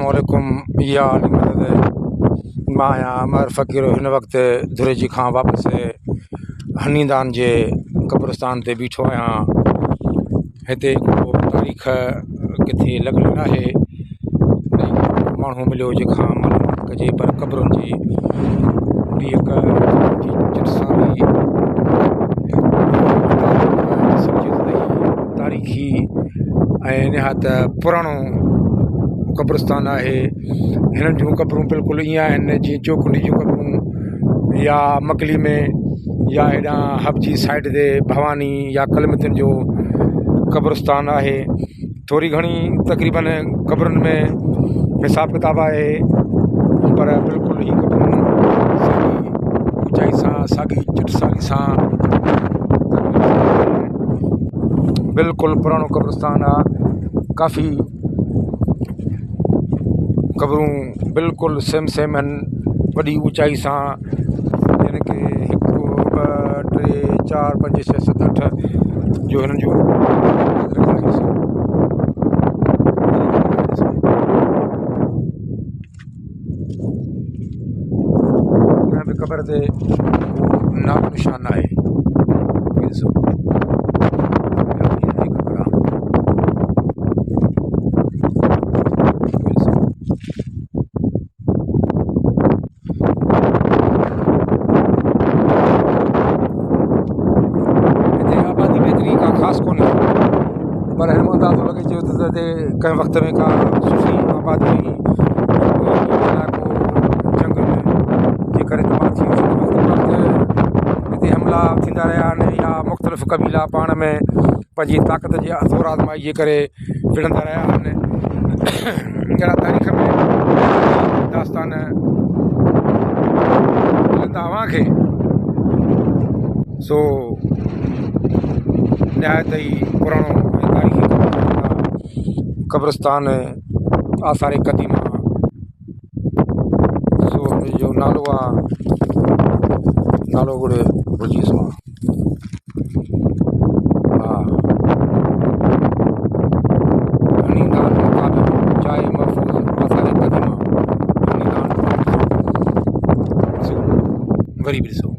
अस्सलामुअलैकुम या मां आहियां अमर फ़क़ीर। हिन वक़्तु धुरेजी खां वापसि हनीदान जे क़ब्रस्तान ते बीठो आहियां। हिते तारीख़ किथे लॻल आहे, माण्हू मिलियो जंहिंखां मालूमात कजे, पर क़ब्रुनि जी ॿी हिकु तारीख़ी ऐं निहायत पुराणो क़ब्रस्तान आहे। हिननि जूं क़ब्रूं बिल्कुलु ईअं आहिनि जीअं चौकुंडी जूं क़ब्रूं, या मकली में, या हेॾां हबजी साइड ते भवानी या कलमतियुनि जो क़ब्रस्तान आहे। थोरी घणी तक़रीबन क़ब्रुनि में हिसाब किताब आहे, पर बिल्कुलु ई क़ब्रूं साॻी ऊचाई सां, साॻी चिटसाली सां, बिल्कुलु पुराणो क़ब्रस्तान आहे। काफ़ी क़ब्रूं बिल्कुलु सेम आहिनि, वॾी ऊचाई सां, यानी कि 1 2 3 4 5 6 7 8 जो हिननि जूं कंहिं बि क़बर ते नालो निशान आहे। ख़ासि कोन्हे, पर हिन में अंदाज़ो लॻे थो त कंहिं वक़्त में का सुठी आबादी हुई, इलाइक़ो जंग में जे करे तबाह थी वियो। हिते हमला थींदा रहिया आहिनि, या मुख़्तलिफ़ क़बीला पाण में पंहिंजी ताक़त जे ज़ोर आज़माई जे करे विढ़ंदा रहिया आहिनि। अहिड़ा तारीख़ में दास्तान मिलंदा अव्हां खे। सो निहायत ई पुराणो ऐं तारीख़ी क़ब्रस्तान आसार क़दीमा। सो हुनजो नालो आहे, नालो भुलिजी वियुसि मां। हा, हनीदान मुक़ाबिल जाए महफ़ूज़ आसार क़दीमा हनीदान। वरी बि ॾिसो।